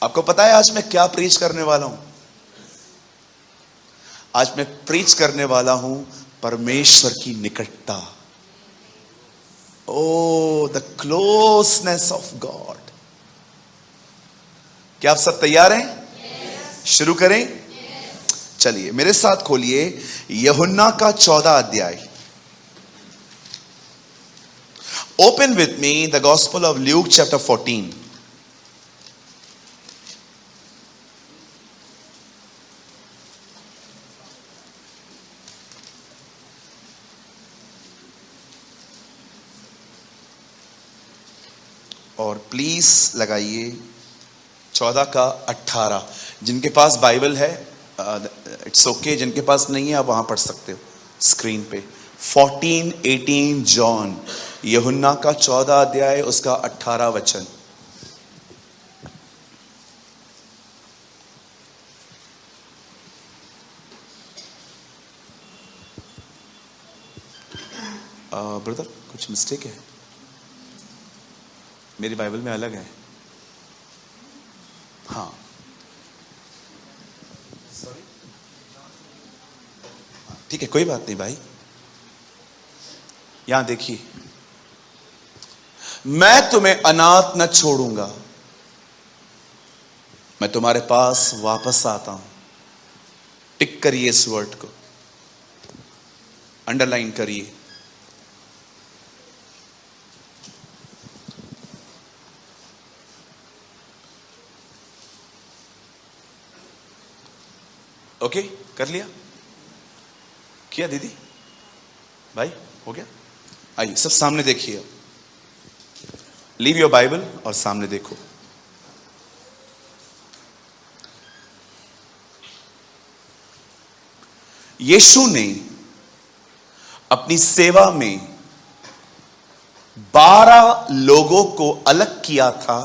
आपको पता है आज मैं क्या प्रीच करने वाला हूं? आज मैं प्रीच करने वाला हूं परमेश्वर की निकटता। ओ द क्लोजनेस ऑफ गॉड। क्या आप सब तैयार हैं? शुरू करें? चलिए मेरे साथ खोलिए यूहन्ना का 14 अध्याय। Open with me the gospel of Luke chapter 14। और प्लीज लगाइए 14 का 18। जिनके पास बाइबल है इट्स ओके, जिनके पास नहीं है आप वहां पढ़ सकते हो स्क्रीन पे। 14-18 जॉन, यूहन्ना का 14 अध्याय उसका 18 वचन। ब्रदर कुछ मिस्टेक है, मेरी बाइबल में अलग है। हाँ सॉरी, ठीक है कोई बात नहीं भाई। यहां देखिए, मैं तुम्हें अनाथ न छोड़ूंगा, मैं तुम्हारे पास वापस आता हूं। टिक करिए इस वर्ड को, अंडरलाइन करिए। ओके कर लिया? किया दीदी भाई? हो गया? आइए सब सामने देखिए, लीव योर बाइबल और सामने देखो। यीशु ने अपनी सेवा में 12 लोगों को अलग किया था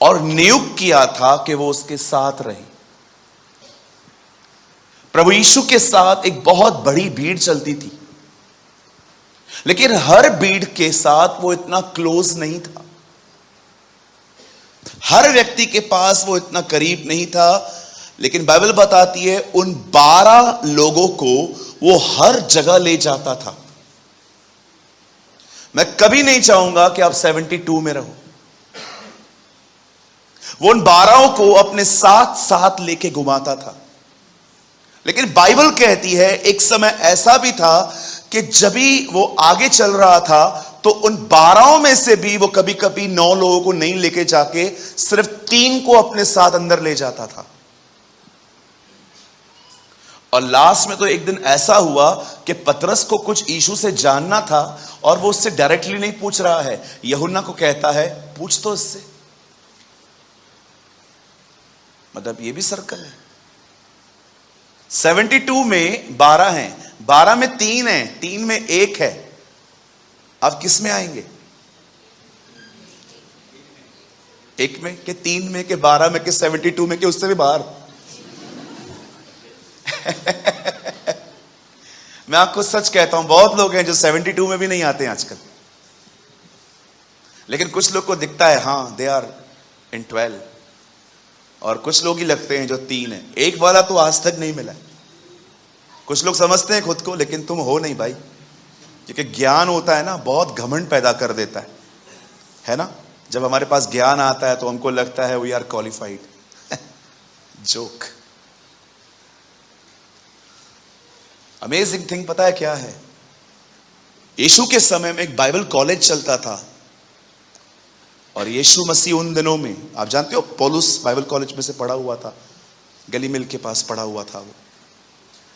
और नियुक्त किया था कि वो उसके साथ रहे। प्रभु यीशु के साथ एक बहुत बड़ी भीड़ चलती थी, लेकिन हर भीड़ के साथ वो इतना क्लोज नहीं था, हर व्यक्ति के पास वो इतना करीब नहीं था। लेकिन बाइबल बताती है उन 12 लोगों को वो हर जगह ले जाता था। मैं कभी नहीं चाहूंगा कि आप 72 में रहो। वो उन 12 को अपने साथ साथ लेके घुमाता था। लेकिन बाइबल कहती है एक समय ऐसा भी था कि जब भी वो आगे चल रहा था तो उन 12 में से भी वो कभी कभी 9 लोगों को नहीं लेके जाके सिर्फ 3 को अपने साथ अंदर ले जाता था। और लास्ट में तो एक दिन ऐसा हुआ कि पतरस को कुछ यीशु से जानना था और वो उससे डायरेक्टली नहीं पूछ रहा है, यूहन्ना को कहता है पूछ तो इससे। मतलब ये भी सर्कल है। 72 में 12 हैं, 12 में 3 हैं, 3 में 1 है। आप किस में आएंगे? 1 में के 3 में के 12 में के 72 में के उससे भी बाहर? मैं आपको सच कहता हूं, बहुत लोग हैं जो 72 में भी नहीं आते हैं आजकल। लेकिन कुछ लोग को दिखता है हाँ दे आर इन 12, और कुछ लोग ही लगते हैं जो 3 है। 1 वाला तो आज तक नहीं मिला। कुछ लोग समझते हैं खुद को, लेकिन तुम हो नहीं भाई, क्योंकि ज्ञान होता है ना बहुत घमंड पैदा कर देता है ना। जब हमारे पास ज्ञान आता है तो हमको लगता है we are qualified. Joke. Amazing thing पता है क्या है? यीशु के समय में एक बाइबल कॉलेज चलता था, और यीशु मसीह उन दिनों में, आप जानते हो पौलुस बाइबल कॉलेज में से पढ़ा हुआ था, गली मिल के पास पढ़ा हुआ था वो।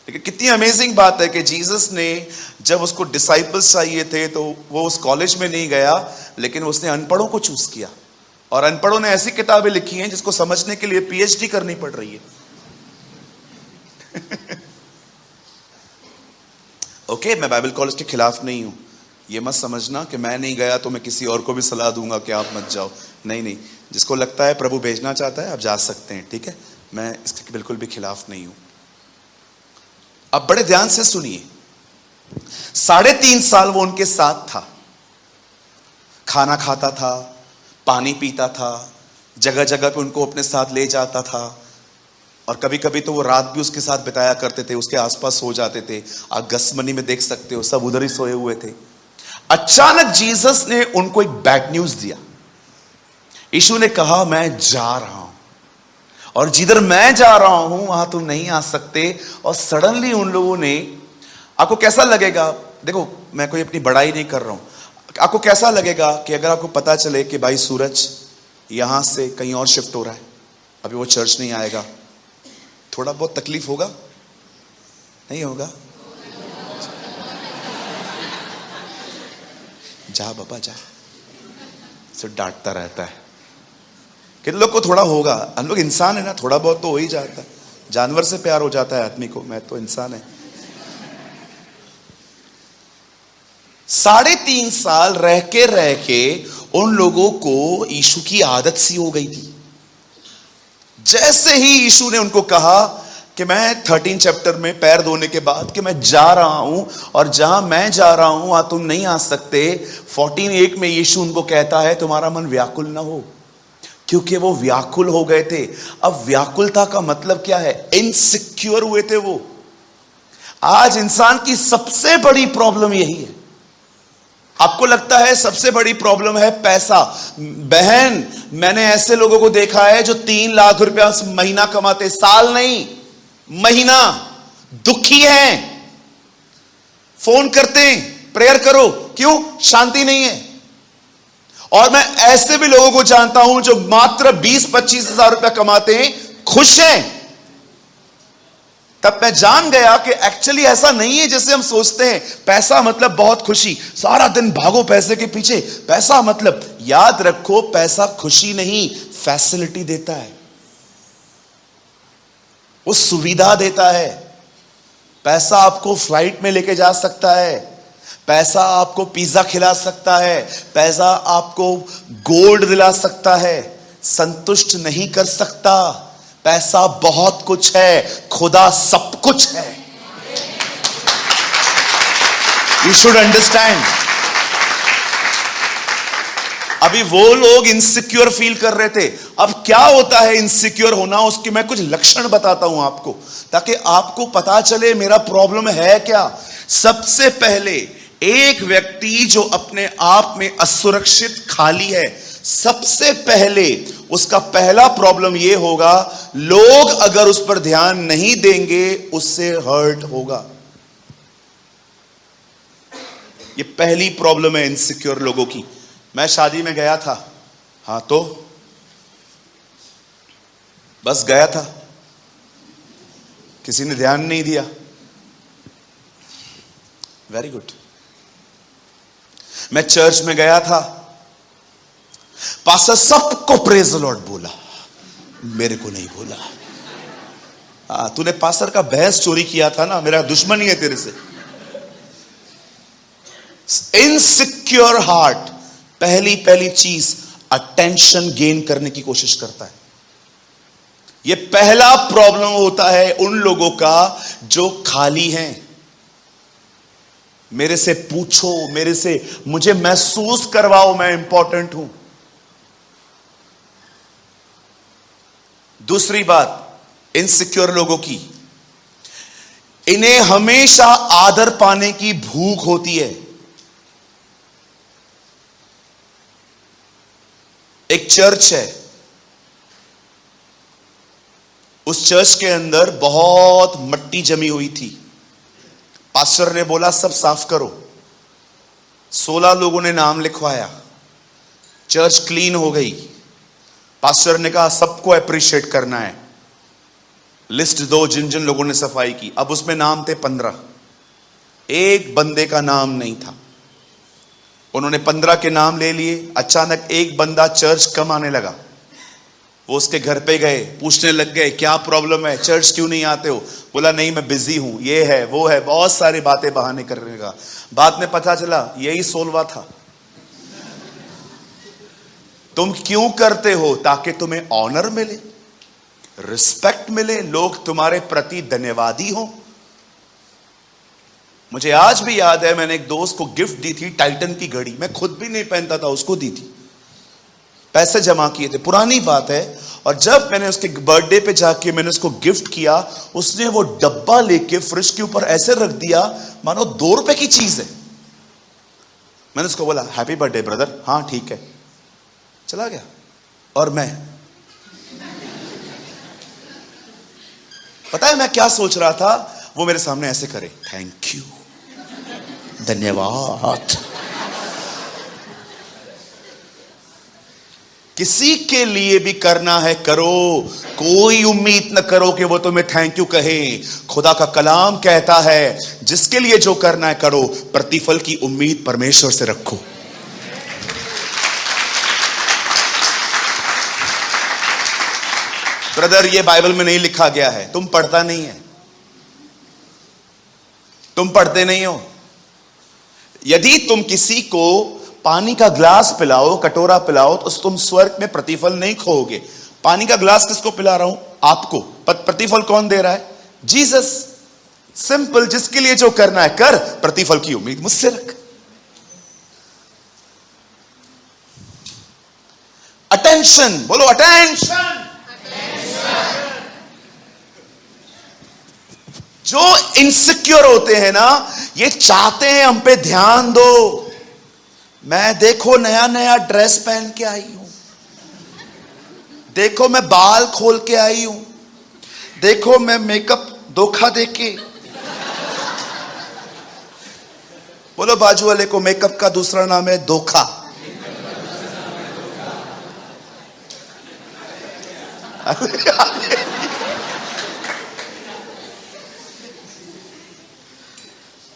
लेकिन कितनी अमेजिंग बात है कि जीसस ने जब उसको डिसाइपल्स चाहिए थे तो वो उस कॉलेज में नहीं गया, लेकिन उसने अनपढ़ों को चूज किया। और अनपढ़ों ने ऐसी किताबें लिखी हैं जिसको समझने के लिए पीएचडी करनी पड़ रही है। ओके, मैं बाइबल कॉलेज के खिलाफ नहीं हूं। ये मत समझना कि मैं नहीं गया तो मैं किसी और को भी सलाह दूंगा कि आप मत जाओ। नहीं नहीं, जिसको लगता है प्रभु भेजना चाहता है आप जा सकते हैं, ठीक है। मैं इसके बिल्कुल भी खिलाफ नहीं हूं। अब बड़े ध्यान से सुनिए। 3.5 साल वो उनके साथ था, खाना खाता था, पानी पीता था, जगह जगह पे उनको अपने साथ ले जाता था, और कभी कभी तो वो रात भी उसके साथ बिताया करते थे, उसके आसपास सो जाते थे। आप गसमनी में देख सकते हो, सब उधर ही सोए हुए थे। अचानक जीसस ने उनको एक बैड न्यूज दिया। यीशु ने कहा, मैं जा रहा हूं, और जिधर मैं जा रहा हूं वहां तुम नहीं आ सकते। और सडनली उन लोगों ने, आपको कैसा लगेगा, देखो मैं कोई अपनी बड़ाई नहीं कर रहा हूं, आपको कैसा लगेगा कि अगर आपको पता चले कि भाई सूरज यहां से कहीं और शिफ्ट हो रहा है, अभी वो चर्च नहीं आएगा? थोड़ा बहुत तकलीफ होगा? नहीं होगा? जा बाबा जा, सिर्फ डांटता रहता है। कितने लोग को थोड़ा होगा? हम लोग इंसान है ना, थोड़ा बहुत तो हो ही जाता है। जानवर से प्यार हो जाता है आदमी को, मैं तो इंसान है। 3.5 साल रह के उन लोगों को यीशु की आदत सी हो गई थी। जैसे ही यीशु ने उनको कहा कि मैं 13 चैप्टर में पैर धोने के बाद कि मैं जा रहा हूं, और जहां मैं जा रहा हूं वहां तुम नहीं आ सकते, 14:1 में यीशु उनको कहता है, तुम्हारा मन व्याकुल ना हो। क्योंकि वो व्याकुल हो गए थे। अब व्याकुलता का मतलब क्या है? इनसिक्योर हुए थे वो। आज इंसान की सबसे बड़ी प्रॉब्लम यही है। आपको लगता है सबसे बड़ी प्रॉब्लम है पैसा? बहन, मैंने ऐसे लोगों को देखा है जो 3 लाख रुपया महीना कमाते, साल नहीं महीना, दुखी हैं, फोन करते हैं, प्रेयर करो, क्यों? शांति नहीं है। और मैं ऐसे भी लोगों को जानता हूं जो मात्र 20-25 हजार रुपया कमाते हैं, खुश हैं। तब मैं जान गया कि एक्चुअली ऐसा नहीं है जैसे हम सोचते हैं। पैसा मतलब बहुत खुशी, सारा दिन भागो पैसे के पीछे। पैसा मतलब, याद रखो, पैसा खुशी नहीं, फैसिलिटी देता है, वो सुविधा देता है। पैसा आपको फ्लाइट में लेके जा सकता है, पैसा आपको पिज्जा खिला सकता है, पैसा आपको गोल्ड दिला सकता है, संतुष्ट नहीं कर सकता। पैसा बहुत कुछ है, खुदा सब कुछ है। You should understand. अभी वो लोग इनसिक्योर फील कर रहे थे। अब क्या होता है इनसिक्योर होना, उसके मैं कुछ लक्षण बताता हूं आपको, ताकि आपको पता चले मेरा प्रॉब्लम है क्या। सबसे पहले, एक व्यक्ति जो अपने आप में असुरक्षित, खाली है, सबसे पहले उसका पहला प्रॉब्लम यह होगा, लोग अगर उस पर ध्यान नहीं देंगे उससे हर्ट होगा। ये पहली प्रॉब्लम है इनसिक्योर लोगों की। मैं शादी में गया था, हां तो बस गया था, किसी ने ध्यान नहीं दिया। Very good. मैं चर्च में गया था, पास्टर सबको प्रेज द लॉर्ड बोला, मेरे को नहीं बोला। तूने पास्टर का भैंस चोरी किया था ना, मेरा दुश्मन ही है तेरे से। इनसिक्योर हार्ट पहली चीज अटेंशन गेन करने की कोशिश करता है। यह पहला प्रॉब्लम होता है उन लोगों का जो खाली हैं। मेरे से पूछो, मेरे से, मुझे महसूस करवाओ मैं इंपॉर्टेंट हूं। दूसरी बात इनसिक्योर लोगों की, इन्हें हमेशा आदर पाने की भूख होती है। एक चर्च है, उस चर्च के अंदर बहुत मट्टी जमी हुई थी। पास्टर ने बोला सब साफ करो। 16 लोगों ने नाम लिखवाया, चर्च क्लीन हो गई। पास्टर ने कहा सबको अप्रिशिएट करना है, लिस्ट दो जिन जिन लोगों ने सफाई की। अब उसमें नाम थे 15, एक बंदे का नाम नहीं था। उन्होंने 15 के नाम ले लिए। अचानक एक बंदा चर्च कम आने लगा। वो उसके घर पे गए, पूछने लग गए क्या प्रॉब्लम है, चर्च क्यों नहीं आते हो? बोला नहीं मैं बिजी हूं, ये है वो है, बहुत सारी बातें बहाने करने का। बाद में पता चला यही 16वां था। तुम क्यों करते हो? ताकि तुम्हें ऑनर मिले, रिस्पेक्ट मिले, लोग तुम्हारे प्रति धन्यवादी हो। मुझे आज भी याद है, मैंने एक दोस्त को गिफ्ट दी थी टाइटन की घड़ी। मैं खुद भी नहीं पहनता था, उसको दी थी। पैसे जमा किए थे, पुरानी बात है। और जब मैंने उसके बर्थडे पे जाके मैंने उसको गिफ्ट किया, उसने वो डब्बा लेके फ्रिज के ऊपर ऐसे रख दिया मानो 2 रुपए की चीज है। मैंने उसको बोला हैप्पी बर्थडे ब्रदर, हाँ ठीक है, चला गया। और मैं पता है मैं क्या सोच रहा था, वो मेरे सामने ऐसे करे, थैंक यू, धन्यवाद। किसी के लिए भी करना है करो, कोई उम्मीद न करो कि वो तुम्हें थैंक यू कहे। खुदा का कलाम कहता है जिसके लिए जो करना है करो, प्रतिफल की उम्मीद परमेश्वर से रखो। ब्रदर ये बाइबल में नहीं लिखा गया है, तुम पढ़ता नहीं है, तुम पढ़ते नहीं हो। यदि तुम किसी को पानी का ग्लास पिलाओ, कटोरा पिलाओ, तो तुम स्वर्ग में प्रतिफल नहीं खोओगे। पानी का ग्लास किसको पिला रहा हूं? आपको। प्रतिफल कौन दे रहा है? जीसस। सिंपल, जिसके लिए जो करना है कर, प्रतिफल की उम्मीद मुझसे रख। अटेंशन बोलो, अटेंशन। जो इनसिक्योर होते हैं ना, ये चाहते हैं हम पे ध्यान दो। मैं देखो नया नया ड्रेस पहन के आई हूं, देखो मैं बाल खोल के आई हूं, देखो मैं मेकअप धोखा देके। बोलो बाजू वाले को, मेकअप का दूसरा नाम है धोखा।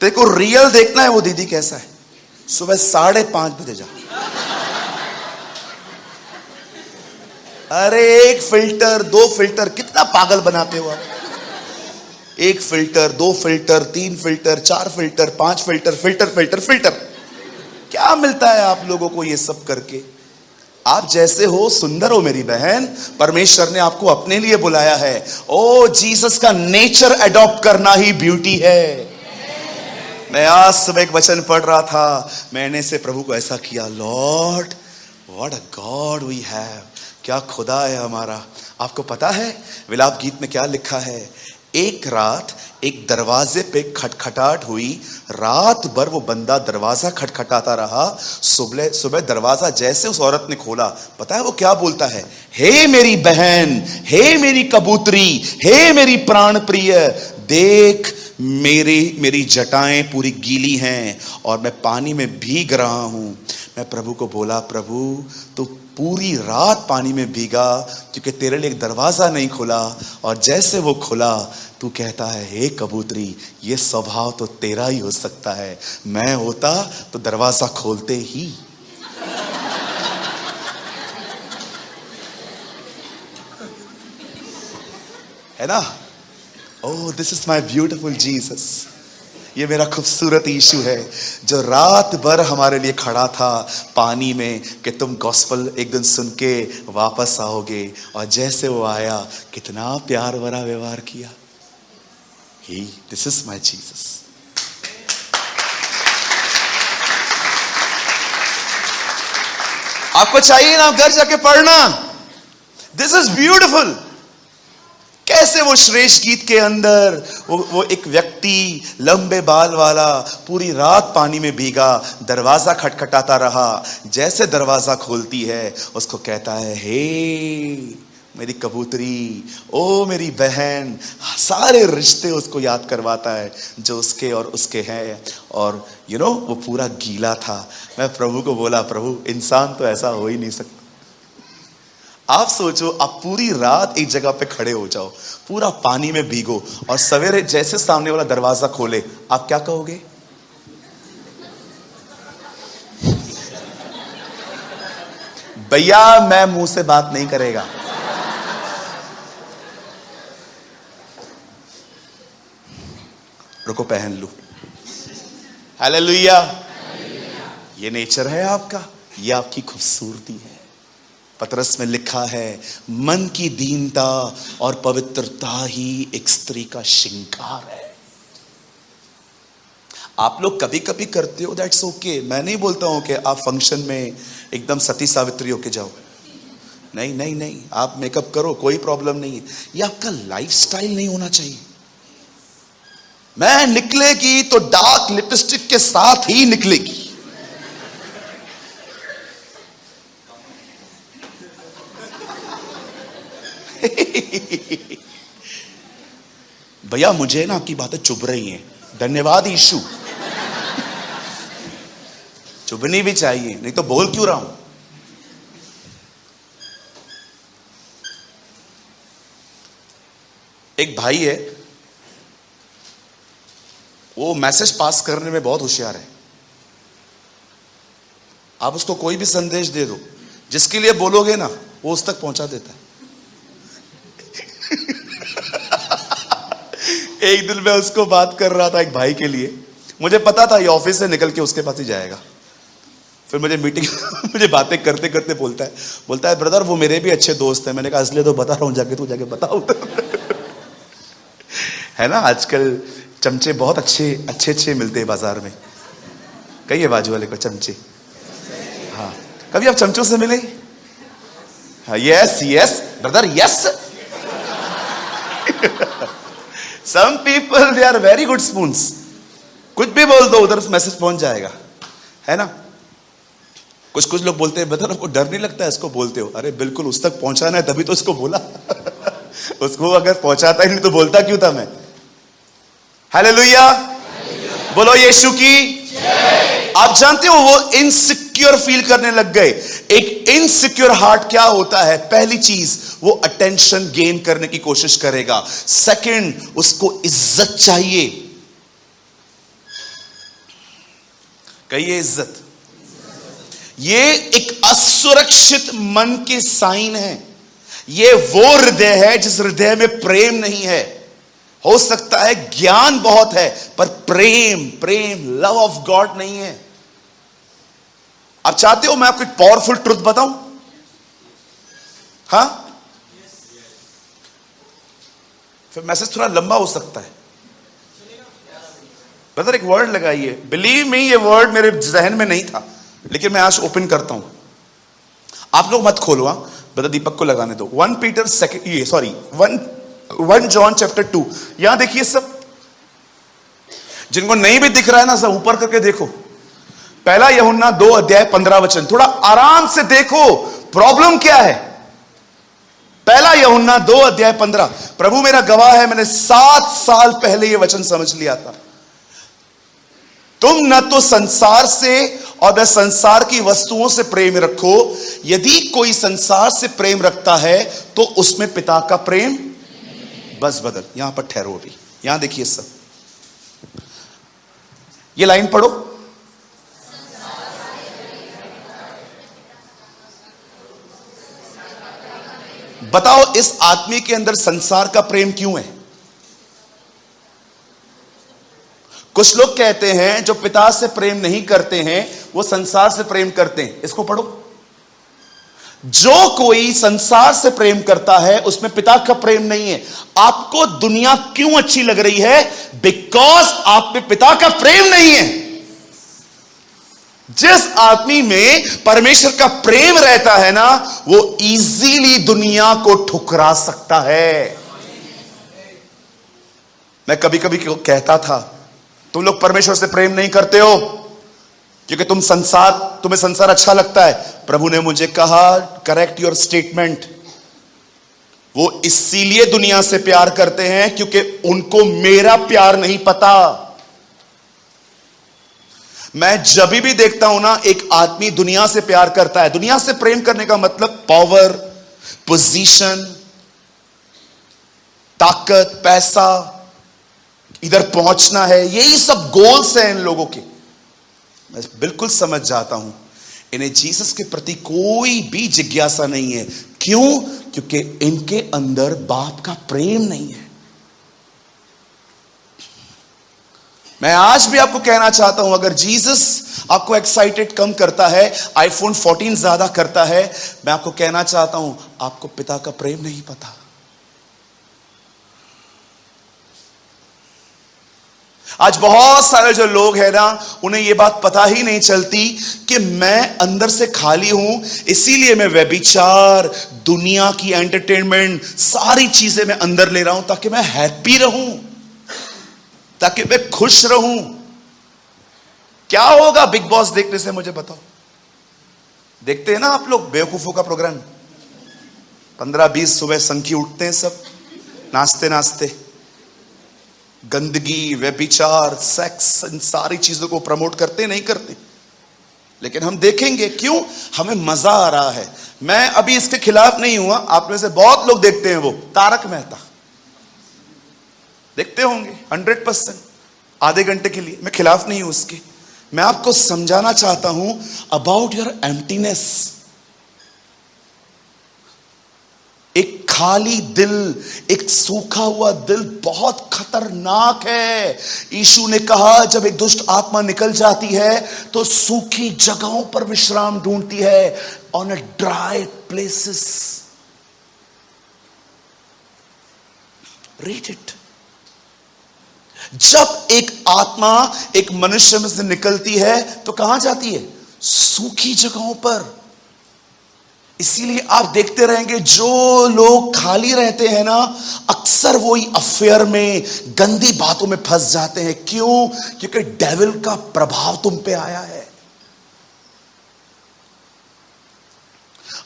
देखो रियल देखना है वो दीदी कैसा है, सुबह 5:30 बजे जा। अरे 1 फिल्टर 2 फिल्टर, कितना पागल बनाते हो आप। 1 filter 2 filter 3 filter 4 filter 5 filter, filter filter filter. क्या मिलता है आप लोगों को ये सब करके? आप जैसे हो सुंदर हो मेरी बहन, परमेश्वर ने आपको अपने लिए बुलाया है। ओ जीसस का नेचर अडॉप्ट करना ही ब्यूटी है। मैं आज सुबह एक वचन पढ़ रहा था, मैंने से प्रभु को ऐसा किया, lord what a god we have. क्या खुदा है हमारा। आपको पता है विलाप गीत में क्या लिखा है? एक रात एक दरवाजे पे खटखटाहट हुई, रात भर वो बंदा दरवाजा खटखटाता रहा। सुबह सुबह दरवाजा जैसे उस औरत ने खोला, पता है वो क्या बोलता है? हे मेरी बहन, हे मेरी कबूतरी, हे मेरी प्राण प्रिय, देख मेरी जटाएं पूरी गीली हैं और मैं पानी में भीग रहा हूं। मैं प्रभु को बोला, प्रभु तू पूरी रात पानी में भीगा क्योंकि तेरे लिए एक दरवाजा नहीं खुला, और जैसे वो खुला तू कहता है हे कबूतरी, ये स्वभाव तो तेरा ही हो सकता है, मैं होता तो दरवाजा खोलते ही। है ना? Oh this is my beautiful Jesus. ये मेरा खूबसूरत यीशु है जो रात भर हमारे लिए खड़ा था पानी में कि तुम गॉस्पल एक दिन सुन के वापस आओगे, और जैसे वो आया कितना प्यार भरा व्यवहार किया। ही दिस इज माई जीसस। आपको चाहिए ना घर जाके पढ़ना, दिस इज ब्यूटिफुल। कैसे वो श्रेष्ठ गीत के अंदर वो एक व्यक्ति लंबे बाल वाला पूरी रात पानी में भीगा, दरवाजा खटखटाता रहा, जैसे दरवाजा खोलती है उसको कहता है हे मेरी कबूतरी, ओ मेरी बहन। सारे रिश्ते उसको याद करवाता है जो उसके और उसके हैं। और वो पूरा गीला था। मैं प्रभु को बोला, प्रभु इंसान तो ऐसा हो ही नहीं सकता। आप सोचो, आप पूरी रात एक जगह पे खड़े हो जाओ, पूरा पानी में भीगो, और सवेरे जैसे सामने वाला दरवाजा खोले, आप क्या कहोगे? भैया मैं मुंह से बात नहीं करेगा। रुको पहन लूं। हालेलुया। ये नेचर है आपका, ये आपकी खूबसूरती है। पतरस में लिखा है, मन की दीनता और पवित्रता ही एक स्त्री का श्रृंगार है। आप लोग कभी कभी करते हो, दैट्स ओके। मैं नहीं बोलता हूं कि आप फंक्शन में एकदम सती सावित्री होके जाओ। नहीं नहीं नहीं, आप मेकअप करो, कोई प्रॉब्लम नहीं है। ये आपका लाइफस्टाइल नहीं होना चाहिए। मैं निकलेगी तो डार्क लिपस्टिक के साथ ही निकलेगी। भैया मुझे ना आपकी बातें चुभ रही हैं, धन्यवाद यीशु। चुभनी भी चाहिए, नहीं तो बोल क्यों रहा हूं। एक भाई है, वो मैसेज पास करने में बहुत होशियार है। आप उसको कोई भी संदेश दे दो, जिसके लिए बोलोगे ना, वो उस तक पहुंचा देता है। एक दिन मैं उसको बात कर रहा था एक भाई के लिए, मुझे पता था ये ऑफिस से निकल के उसके पास ही जाएगा। फिर मुझे मीटिंग मुझे बातें करते करते बोलता है ब्रदर वो मेरे भी अच्छे दोस्त हैं। मैंने कहा इसलिए तो बता रहा हूं, जाके तू जाके बताओ। है ना, आजकल चमचे बहुत अच्छे मिलते हैं बाजार में। कहिए बाजू वाले को चमचे। हाँ, कभी आप चमचों से मिले? हाँ, yes yes brother yes. Some people they are very good spoons. कुछ भी बोल दो उधर मैसेज पहुंच जाएगा, है ना। कुछ लोग बोलते हैं ब्रदर आपको डर नहीं लगता है इसको बोलते हो? अरे बिल्कुल, उस तक पहुंचाना है तभी तो उसको बोला। उसको अगर पहुंचाता ही नहीं तो बोलता क्यों था मैं। हालेलुया, बोलो यीशु की। आप जानते हो वो इनसिक्योर फील करने लग गए। एक इनसिक्योर हार्ट क्या होता है? पहली चीज, वो अटेंशन गेन करने की कोशिश करेगा। सेकंड, उसको इज्जत चाहिए। कहिए इज्जत। ये एक असुरक्षित मन के साइन है। ये वो हृदय है जिस हृदय में प्रेम नहीं है। हो सकता है ज्ञान बहुत है पर प्रेम लव ऑफ गॉड नहीं है। आप चाहते हो मैं आपको एक पावरफुल ट्रुथ बताऊं? हां, फिर मैसेज थोड़ा लंबा हो सकता है। ब्रदर एक वर्ड लगाइए। बिलीव मी, ये वर्ड मेरे जहन में नहीं था, लेकिन मैं आज ओपन करता हूं। आप लोग मत खोलो, ब्रदर दीपक को लगाने दो। 1 जॉन चैप्टर 2, यहां देखिए सब। जिनको नहीं भी दिख रहा है ना, सब ऊपर करके देखो। पहला यूहन्ना 2 अध्याय 15 वचन। थोड़ा आराम से देखो प्रॉब्लम क्या है। पहला यूहन्ना 2 अध्याय 15। प्रभु मेरा गवाह है, मैंने 7 साल पहले यह वचन समझ लिया था। तुम न तो संसार से और न संसार की वस्तुओं से प्रेम रखो। यदि कोई संसार से प्रेम रखता है तो उसमें पिता का प्रेम। बस बदल, यहां पर ठहरो अभी। यहां देखिए सब, ये लाइन पढ़ो। बताओ इस आदमी के अंदर संसार का प्रेम क्यों है? कुछ लोग कहते हैं जो पिता से प्रेम नहीं करते हैं वो संसार से प्रेम करते हैं। इसको पढ़ो। जो कोई संसार से प्रेम करता है उसमें पिता का प्रेम नहीं है। आपको दुनिया क्यों अच्छी लग रही है? बिकॉज आप में पिता का प्रेम नहीं है। जिस आदमी में परमेश्वर का प्रेम रहता है ना, वो इजीली दुनिया को ठुकरा सकता है। मैं कभी कभी कहता था तुम लोग परमेश्वर से प्रेम नहीं करते हो क्योंकि तुम्हें संसार अच्छा लगता है। प्रभु ने मुझे कहा करेक्ट योर स्टेटमेंट। वो इसीलिए दुनिया से प्यार करते हैं क्योंकि उनको मेरा प्यार नहीं पता। मैं जब भी देखता हूं ना एक आदमी दुनिया से प्यार करता है, दुनिया से प्रेम करने का मतलब पावर, पोजीशन, ताकत, पैसा, इधर पहुंचना है, यही सब गोल्स हैं इन लोगों के। मैं बिल्कुल समझ जाता हूं इन्हें जीसस के प्रति कोई भी जिज्ञासा नहीं है। क्यों? क्योंकि इनके अंदर बाप का प्रेम नहीं है। मैं आज भी आपको कहना चाहता हूं, अगर जीसस आपको एक्साइटेड कम करता है, आईफोन 14 ज्यादा करता है, मैं आपको कहना चाहता हूं आपको पिता का प्रेम नहीं पता। आज बहुत सारे जो लोग हैं ना, उन्हें यह बात पता ही नहीं चलती कि मैं अंदर से खाली हूं, इसीलिए मैं व्यभिचार, दुनिया की एंटरटेनमेंट, सारी चीजें मैं अंदर ले रहा हूं ताकि मैं हैप्पी रहूं, ताकि मैं खुश रहूं। क्या होगा बिग बॉस देखने से, मुझे बताओ। देखते हैं ना आप लोग बेवकूफों का प्रोग्राम, 15-20 सुबह संखी उठते हैं सब नाचते नाचते, गंदगी, व्यभिचार, सेक्स, इन सारी चीजों को प्रमोट करते नहीं करते, लेकिन हम देखेंगे। क्यों? हमें मजा आ रहा है। मैं अभी इसके खिलाफ नहीं हुआ, आप में से बहुत लोग देखते हैं वो तारक मेहता, देखते होंगे 100%, आधे घंटे के लिए। मैं खिलाफ नहीं हूं उसके, मैं आपको समझाना चाहता हूं अबाउट योर एम्प्टीनेस। एक खाली दिल, एक सूखा हुआ दिल बहुत खतरनाक है। यीशु ने कहा जब एक दुष्ट आत्मा निकल जाती है तो सूखी जगहों पर विश्राम ढूंढती है, on a dry places. Read it. जब एक आत्मा एक मनुष्य में से निकलती है तो कहां जाती है? सूखी जगहों पर। इसीलिए आप देखते रहेंगे जो लोग खाली रहते हैं ना, अक्सर वही अफेयर में, गंदी बातों में फंस जाते हैं। क्यों? क्योंकि डेविल का प्रभाव तुम पे आया है।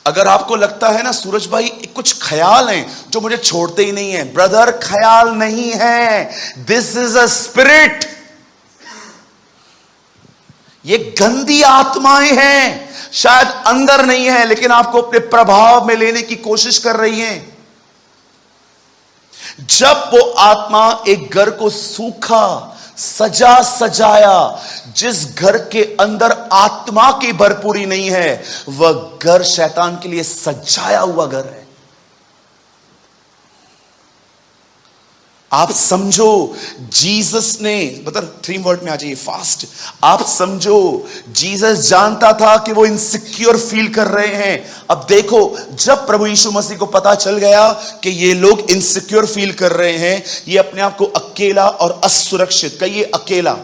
अगर आपको लगता है ना सूरज भाई कुछ ख्याल हैं जो मुझे छोड़ते ही नहीं है, ब्रदर ख्याल नहीं है, दिस इज अ स्पिरिट। ये गंदी आत्माएं हैं, शायद अंदर नहीं है लेकिन आपको अपने प्रभाव में लेने की कोशिश कर रही हैं। जब वो आत्मा एक घर को सूखा, सजा सजाया, जिस घर के अंदर आत्मा की भरपूरी नहीं है, वह घर शैतान के लिए सजाया हुआ घर है। आप समझो, जीसस ने, मतलब 3 वर्ड में आ जाइए फास्ट। आप समझो, जीसस जानता था कि वो इनसिक्योर फील कर रहे हैं। अब देखो, जब प्रभु यीशु मसीह को पता चल गया कि ये लोग इनसिक्योर फील कर रहे हैं, ये अपने आप को अकेला और असुरक्षित, कहिए अकेला।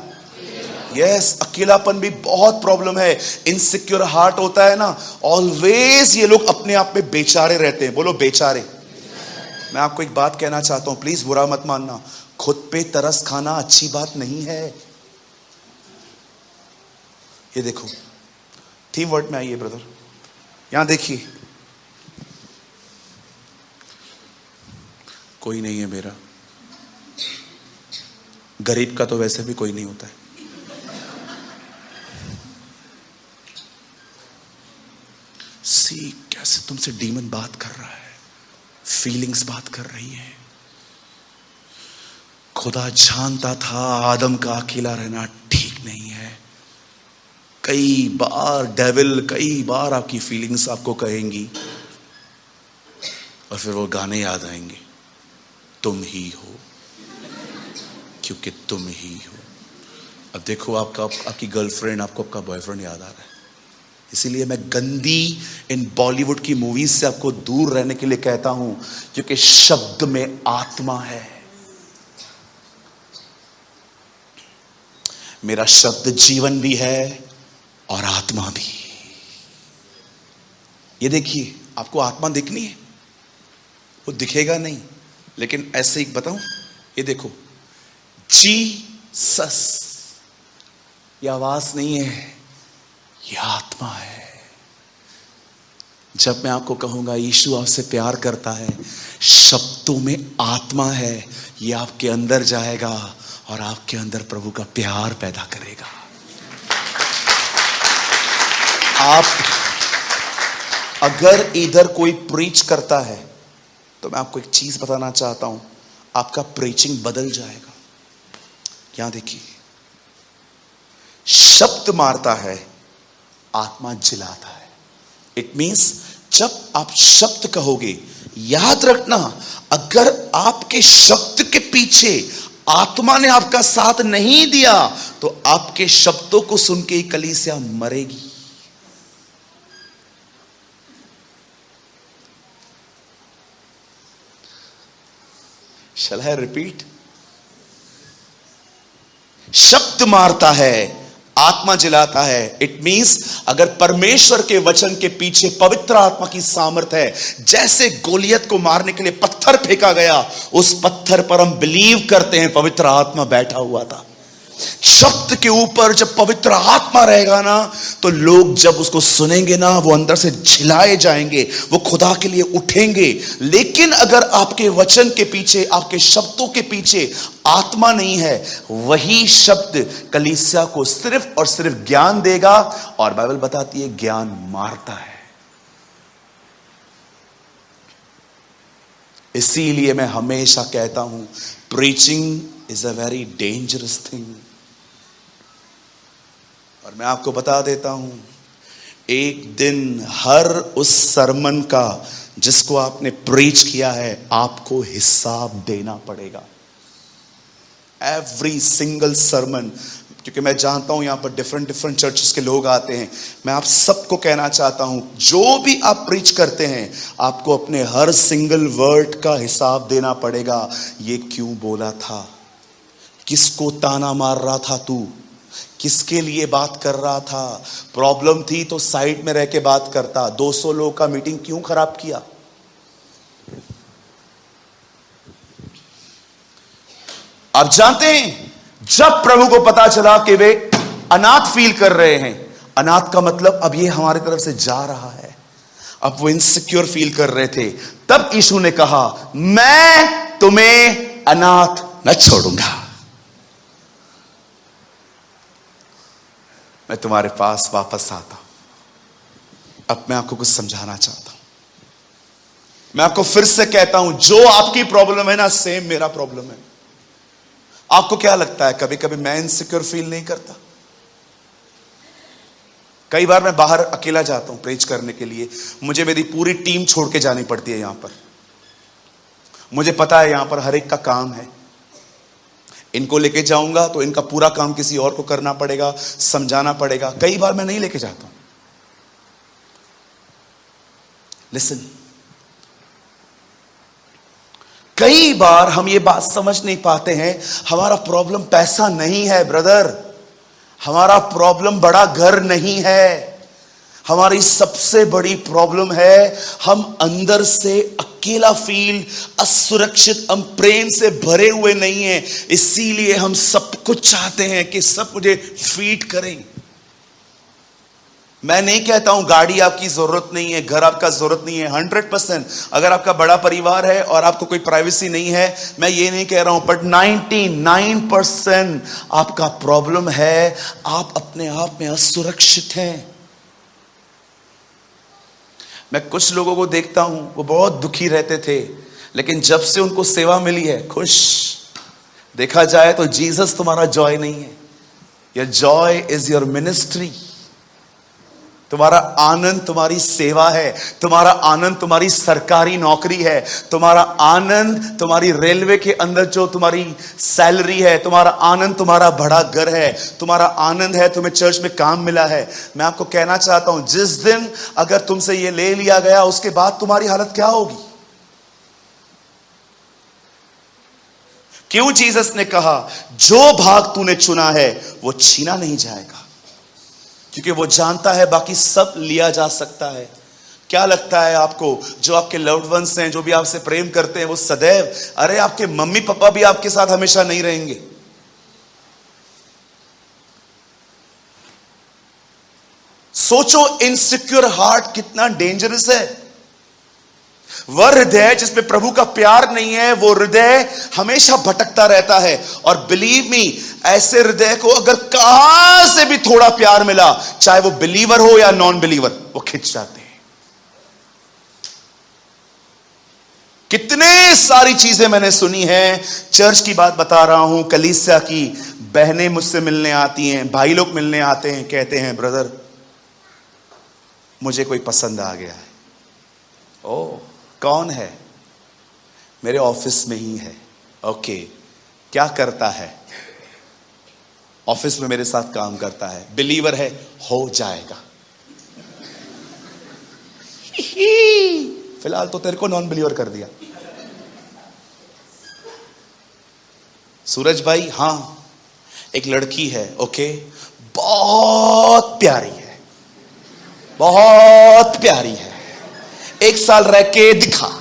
यस, अकेलापन भी बहुत प्रॉब्लम है। इनसिक्योर हार्ट होता है ना, ऑलवेज ये लोग अपने आप में बेचारे रहते हैं। बोलो बेचारे। मैं आपको एक बात कहना चाहता हूं, प्लीज बुरा मत मानना, खुद पे तरस खाना अच्छी बात नहीं है। ये देखो, थीम वर्ड में आइए ब्रदर, यहां देखिए। कोई नहीं है मेरा, गरीब का तो वैसे भी कोई नहीं होता है। सी कैसे तुमसे डीमन बात कर रहा है, फीलिंग्स बात कर रही है। खुदा जानता था आदम का अकेला रहना ठीक नहीं है। कई बार डेविल, कई बार आपकी फीलिंग्स आपको कहेंगी और फिर वो गाने याद आएंगे, तुम ही हो, क्योंकि तुम ही हो। अब देखो, आपकी गर्लफ्रेंड, आपको आपका बॉयफ्रेंड याद आ रहा है। इसीलिए मैं गंदी इन बॉलीवुड की मूवीज से आपको दूर रहने के लिए कहता हूं, क्योंकि शब्द में आत्मा है। मेरा शब्द जीवन भी है और आत्मा भी। ये देखिए, आपको आत्मा दिखनी है, वो दिखेगा नहीं, लेकिन ऐसे ही बताऊं, ये देखो, जीसस, ये आवाज नहीं है, ये आत्मा है। जब मैं आपको कहूंगा यीशु आपसे प्यार करता है, शब्दों में आत्मा है, ये आपके अंदर जाएगा और आपके अंदर प्रभु का प्यार पैदा करेगा। आप अगर इधर कोई प्रीच करता है तो मैं आपको एक चीज बताना चाहता हूं, आपका प्रीचिंग बदल जाएगा। यहां देखिए, शब्द मारता है, आत्मा जिलाता है। इट मींस जब आप शब्द कहोगे, याद रखना, अगर आपके शब्द के पीछे आत्मा ने आपका साथ नहीं दिया तो आपके शब्दों को सुन के ही कलीसिया मरेगी। Shall I repeat? शब्द मारता है, आत्मा जिलाता है। इट मींस अगर परमेश्वर के वचन के पीछे पवित्र आत्मा की सामर्थ है, जैसे गोलियत को मारने के लिए पत्थर फेंका गया, उस पत्थर पर हम बिलीव करते हैं पवित्र आत्मा बैठा हुआ था। शब्द के ऊपर जब पवित्र आत्मा रहेगा ना, तो लोग जब उसको सुनेंगे ना, वो अंदर से झिलाए जाएंगे, वो खुदा के लिए उठेंगे। लेकिन अगर आपके वचन के पीछे, आपके शब्दों के पीछे आत्मा नहीं है, वही शब्द कलीसिया को सिर्फ और सिर्फ ज्ञान देगा, और बाइबल बताती है ज्ञान मारता है। इसीलिए मैं हमेशा कहता हूं, preaching is a very dangerous thing. और मैं आपको बता देता हूं, एक दिन हर उस सरमन का जिसको आपने प्रीच किया है, आपको हिसाब देना पड़ेगा। Every single sermon. क्योंकि मैं जानता हूं यहां पर डिफरेंट डिफरेंट चर्चेस के लोग आते हैं। मैं आप सबको कहना चाहता हूं, जो भी आप प्रीच करते हैं, आपको अपने हर सिंगल वर्ड का हिसाब देना पड़ेगा। ये क्यों बोला था, किसको ताना मार रहा था तू, किसके लिए बात कर रहा था, प्रॉब्लम थी तो साइड में रह के बात करता, 200 लोग का मीटिंग क्यों खराब किया। आप जानते हैं, जब प्रभु को पता चला कि वे अनाथ फील कर रहे हैं, अनाथ का मतलब अब ये हमारी तरफ से जा रहा है, अब वो इनसिक्योर फील कर रहे थे, तब यीशु ने कहा, मैं तुम्हें अनाथ न छोड़ूंगा, मैं तुम्हारे पास वापस आता हूं। अब मैं आपको कुछ समझाना चाहता हूं। मैं आपको फिर से कहता हूं, जो आपकी प्रॉब्लम है ना, सेम मेरा प्रॉब्लम है। आपको क्या लगता है, कभी कभी मैं इनसिक्योर फील नहीं करता? कई बार मैं बाहर अकेला जाता हूं प्रेच करने के लिए, मुझे मेरी पूरी टीम छोड़ के जानी पड़ती है यहां पर। मुझे पता है यहां पर हर एक का काम है, इनको लेके जाऊंगा तो इनका पूरा काम किसी और को करना पड़ेगा, समझाना पड़ेगा। कई बार मैं नहीं लेके जाता हूं। लिसन, कई बार हम ये बात समझ नहीं पाते हैं, हमारा प्रॉब्लम पैसा नहीं है ब्रदर, हमारा प्रॉब्लम बड़ा घर नहीं है, हमारी सबसे बड़ी प्रॉब्लम है हम अंदर से अकेला फील, असुरक्षित, हम प्रेम से भरे हुए नहीं हैं। इसीलिए हम सब कुछ चाहते हैं कि सब मुझे फीड करें। मैं नहीं कहता हूं गाड़ी आपकी जरूरत नहीं है, घर आपका जरूरत नहीं है, 100%। अगर आपका बड़ा परिवार है और आपको कोई प्राइवेसी नहीं है, मैं ये नहीं कह रहा हूं, बट 99% आपका प्रॉब्लम है, आप अपने आप में असुरक्षित हैं। मैं कुछ लोगों को देखता हूं, वो बहुत दुखी रहते थे, लेकिन जब से उनको सेवा मिली है, खुश। देखा जाए तो जीसस तुम्हारा जॉय नहीं है, your Joy is your ministry. तुम्हारा आनंद तुम्हारी सेवा है, तुम्हारा आनंद तुम्हारी सरकारी नौकरी है, तुम्हारा आनंद तुम्हारी रेलवे के अंदर जो तुम्हारी सैलरी है, तुम्हारा आनंद तुम्हारा बड़ा घर है, तुम्हारा आनंद है तुम्हें चर्च में काम मिला है। मैं आपको कहना चाहता हूं, जिस दिन अगर तुमसे ये ले लिया गया, उसके बाद तुम्हारी हालत क्या होगी? क्यों जीसस ने कहा, जो भाग तूने चुना है वो छीना नहीं जाएगा, क्योंकि वो जानता है बाकी सब लिया जा सकता है। क्या लगता है आपको, जो आपके लव्ड वंस हैं, जो भी आपसे प्रेम करते हैं, वो सदैव, अरे आपके मम्मी पापा भी आपके साथ हमेशा नहीं रहेंगे। सोचो इनसिक्योर हार्ट कितना डेंजरस है। वह हृदय जिसमें प्रभु का प्यार नहीं है, वो हृदय हमेशा भटकता रहता है। और बिलीव मी, ऐसे हृदय को अगर कहां से भी थोड़ा प्यार मिला, चाहे वो बिलीवर हो या नॉन बिलीवर, वो खिंच जाते हैं। कितने सारी चीजें मैंने सुनी हैं, चर्च की बात बता रहा हूं, कलीसिया की बहनें मुझसे मिलने आती हैं, भाई लोग मिलने आते हैं, कहते हैं ब्रदर मुझे कोई पसंद आ गया है। ओह, कौन है? मेरे ऑफिस में ही है। ओके, क्या करता है? ऑफिस में मेरे साथ काम करता है, बिलीवर है, हो जाएगा। फिलहाल तो तेरे को नॉन बिलीवर कर दिया। सूरज भाई, हां एक लड़की है, ओके, बहुत प्यारी है, बहुत प्यारी है, 1 साल रह के दिखा।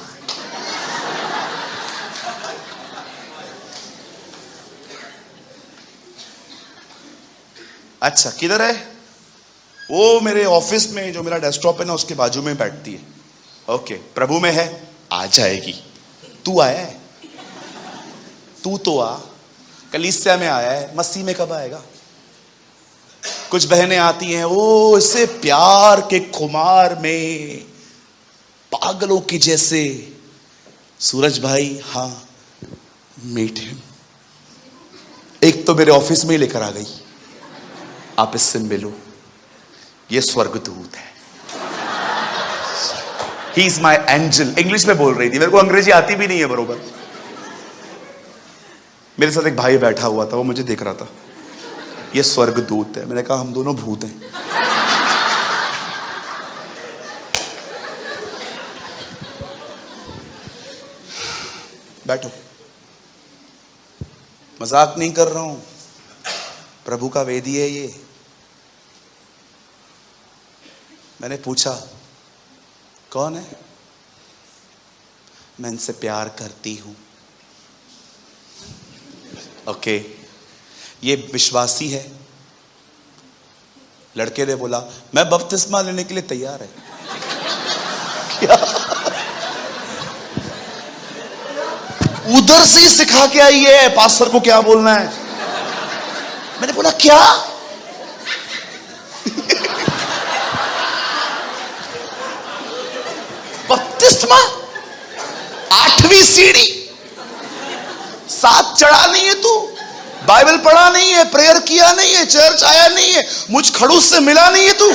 अच्छा, किधर है वो? मेरे ऑफिस में जो मेरा डेस्कटॉप है ना, उसके बाजू में बैठती है। ओके, प्रभु में है, आ जाएगी। तू आया है? तू तो आ, कलीसिया में आया है, मसीह में कब आएगा? कुछ बहनें आती हैं, ओ इसे प्यार के खुमार में पागलों की जैसे, सूरज भाई हाँ मीट हिम। एक तो मेरे ऑफिस में ही लेकर आ गई, आप इससे मिलो, ये स्वर्गदूत है, he is my angel. English में बोल रही थी, मेरे को अंग्रेजी आती भी नहीं है बरोबर। मेरे साथ एक भाई बैठा हुआ था, वो मुझे देख रहा था, ये स्वर्गदूत है। मैंने कहा हम दोनों भूत हैं। बैठो, मजाक नहीं कर रहा हूं, प्रभु का वेदी है ये। मैंने पूछा कौन है? मैं इनसे प्यार करती हूं। ओके, ये विश्वासी है? लड़के ने बोला मैं बपतिस्मा लेने के लिए तैयार है। क्या? उधर से ही सिखा के आई है पास्टर को क्या बोलना है। मैंने बोला क्या? बपतिस्मा? 8वीं सीढ़ी, 7 चढ़ा नहीं है तू, बाइबल पढ़ा नहीं है, प्रेयर किया नहीं है, चर्च आया नहीं है, मुझ खड़ूस से मिला नहीं है तू।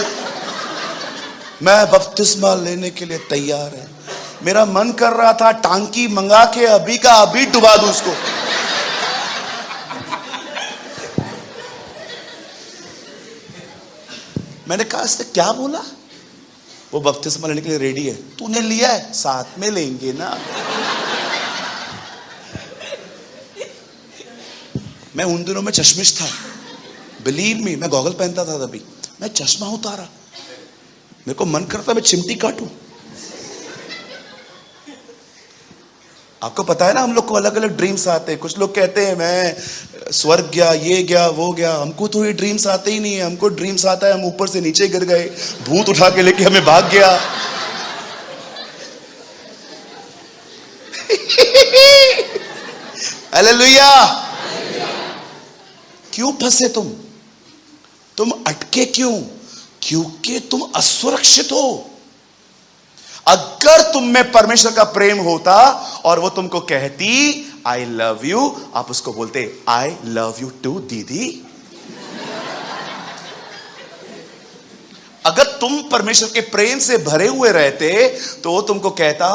मैं बपतिस्मा लेने के लिए तैयार है। मेरा मन कर रहा था टांकी मंगा के अभी का अभी डुबा दूं उसको। मैंने कहा इससे क्या बोला? वो बपतिस्मा लेने के लिए रेडी है। तूने लिया है? साथ में लेंगे ना। मैं उन दिनों में चश्मिश था, बिलीव मी, मैं गॉगल पहनता था तभी। मैं चश्मा उतारा, मेरे को मन करता मैं चिमटी काटूं। आपको पता है ना, हम लोग को अलग अलग ड्रीम्स आते हैं। कुछ लोग कहते हैं मैं स्वर्ग गया, ये गया, वो गया। हमको तो ये ड्रीम्स आते ही नहीं है। हमको ड्रीम्स आता है हम ऊपर से नीचे गिर गए, भूत उठा के लेके हमें भाग गया। हालेलुया। क्यों फंसे तुम अटके क्यों? क्योंकि तुम असुरक्षित हो। अगर तुम में परमेश्वर का प्रेम होता और वो तुमको कहती आई लव यू, आप उसको बोलते आई लव यू टू दीदी। अगर तुम परमेश्वर के प्रेम से भरे हुए रहते तो वो तुमको कहता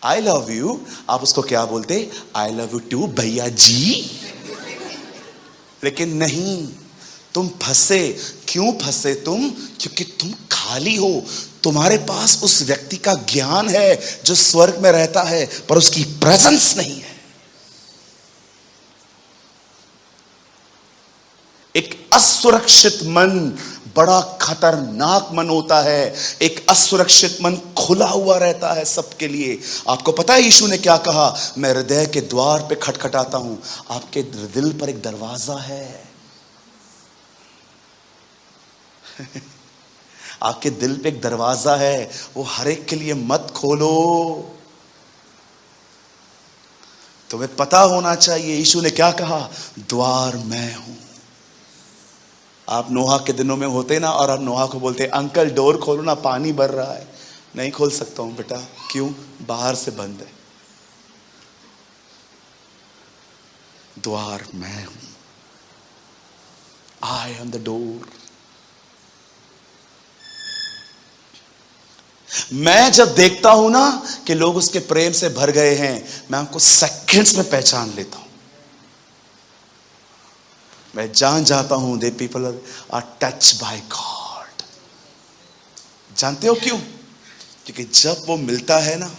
आई लव यू, आप उसको क्या बोलते? आई लव यू टू भैया जी। लेकिन नहीं, तुम फंसे। क्यों फंसे तुम? क्योंकि तुम खाली हो। तुम्हारे पास उस व्यक्ति का ज्ञान है जो स्वर्ग में रहता है, पर उसकी प्रेजेंस नहीं है। एक असुरक्षित मन बड़ा खतरनाक मन होता है। एक असुरक्षित मन खुला हुआ रहता है सबके लिए। आपको पता है यीशु ने क्या कहा? मैं हृदय के द्वार पे खटखटाता हूं, आपके दिल पर एक दरवाजा है। आपके दिल पे एक दरवाजा है, वो हर एक के लिए मत खोलो। तुम्हें पता होना चाहिए यीशु ने क्या कहा? द्वार मैं हूं। आप नोहा के दिनों में होते ना, और आप नोहा को बोलते अंकल डोर खोलो ना, पानी भर रहा है। नहीं खोल सकता हूं बेटा। क्यों? बाहर से बंद है। द्वार मैं हूं, आई एम द डोर। मैं जब देखता हूं ना कि लोग उसके प्रेम से भर गए हैं, मैं उनको सेकंड्स में पहचान लेता हूं। मैं जान जाता हूं they people are touch by god. जानते हो क्यों? क्योंकि जब वो मिलता है ना,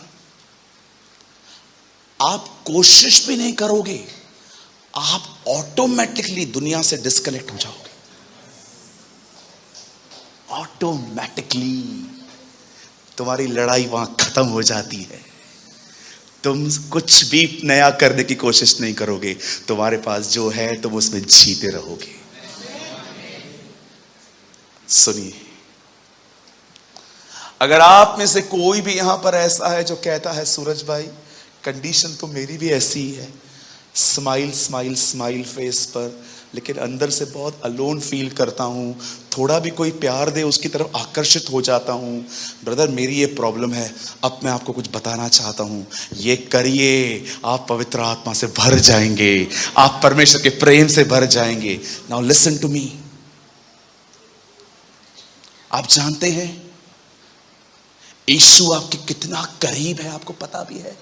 आप कोशिश भी नहीं करोगे, आप ऑटोमेटिकली दुनिया से डिस्कनेक्ट हो जाओगे। ऑटोमेटिकली तुम्हारी लड़ाई वहां खत्म हो जाती है। तुम कुछ भी नया करने की कोशिश नहीं करोगे, तुम्हारे पास जो है तुम उसमें जीते रहोगे। सुनिए, अगर आप में से कोई भी यहां पर ऐसा है जो कहता है सूरज भाई कंडीशन तो मेरी भी ऐसी ही है, स्माइल स्माइल स्माइल फेस पर, लेकिन अंदर से बहुत अलोन फील करता हूं, थोड़ा भी कोई प्यार दे उसकी तरफ आकर्षित हो जाता हूं। ब्रदर मेरी ये प्रॉब्लम है, अब मैं आपको कुछ बताना चाहता हूं, ये करिए, आप पवित्र आत्मा से भर जाएंगे, आप परमेश्वर के प्रेम से भर जाएंगे। Now listen to me. आप जानते हैं यीशु आपके कितना करीब है, आपको पता भी है।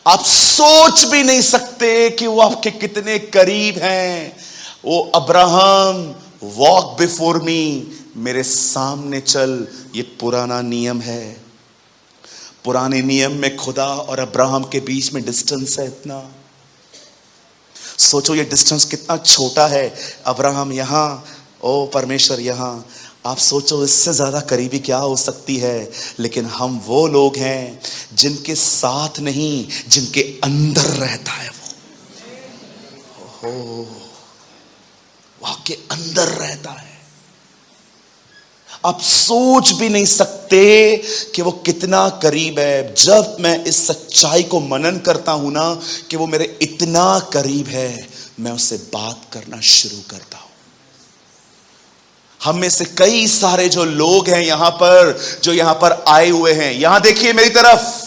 आप सोच भी नहीं सकते कि वो आपके कितने करीब हैं। वो अब्राहम वॉक बिफोर मी, मेरे सामने चल, ये पुराना नियम है। पुराने नियम में खुदा और अब्राहम के बीच में डिस्टेंस है इतना। सोचो ये डिस्टेंस कितना छोटा है। अब्राहम यहां, ओ परमेश्वर यहां। आप सोचो इससे ज्यादा करीबी क्या हो सकती है। लेकिन हम वो लोग हैं जिनके साथ नहीं, जिनके अंदर रहता है वो आपके अंदर रहता है। आप सोच भी नहीं सकते कि वो कितना करीब है। जब मैं इस सच्चाई को मनन करता हूं ना कि वो मेरे इतना करीब है, मैं उससे बात करना शुरू करता हूं। हम में से कई सारे जो लोग हैं यहां पर, जो यहां पर आए हुए हैं, यहां देखिए मेरी तरफ,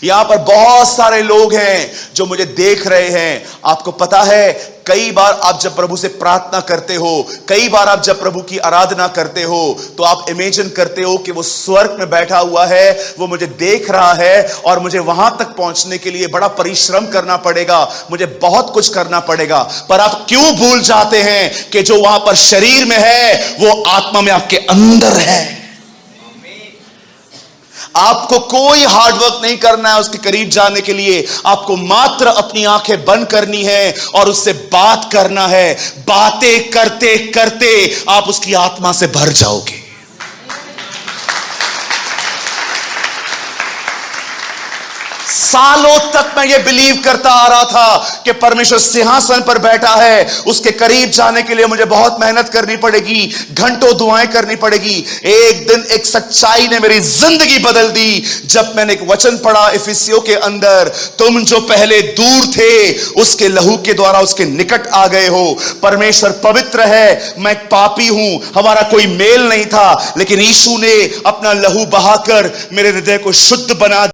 यहां पर बहुत सारे लोग हैं जो मुझे देख रहे हैं। आपको पता है कई बार आप जब प्रभु से प्रार्थना करते हो, कई बार आप जब प्रभु की आराधना करते हो, तो आप इमेजिन करते हो कि वो स्वर्ग में बैठा हुआ है, वो मुझे देख रहा है और मुझे वहां तक पहुंचने के लिए बड़ा परिश्रम करना पड़ेगा, मुझे बहुत कुछ करना पड़ेगा। पर आप क्यों भूल जाते हैं कि जो वहां पर शरीर में है वो आत्मा में आपके अंदर है। आपको कोई हार्डवर्क नहीं करना है उसके करीब जाने के लिए, आपको मात्र अपनी आंखें बंद करनी है और उससे बात करना है। बातें करते करते आप उसकी आत्मा से भर जाओगे। सालों तक मैं ये बिलीव करता आ रहा था कि परमेश्वर सिंहासन पर बैठा है, उसके करीब जाने के लिए मुझे बहुत मेहनत करनी पड़ेगी, घंटों दुआएं करनी पड़ेगी। एक दिन एक सच्चाई ने मेरी जिंदगी बदल दी जब मैंने एक वचन पढ़ा इफिसियों के अंदर, तुम जो पहले दूर थे उसके लहू के द्वारा उसके निकट आ गए हो। परमेश्वर पवित्र है, मैं पापी हूं, हमारा कोई मेल नहीं था, लेकिन यीशु ने अपना लहू बहाकर मेरे हृदय को शुद्ध बना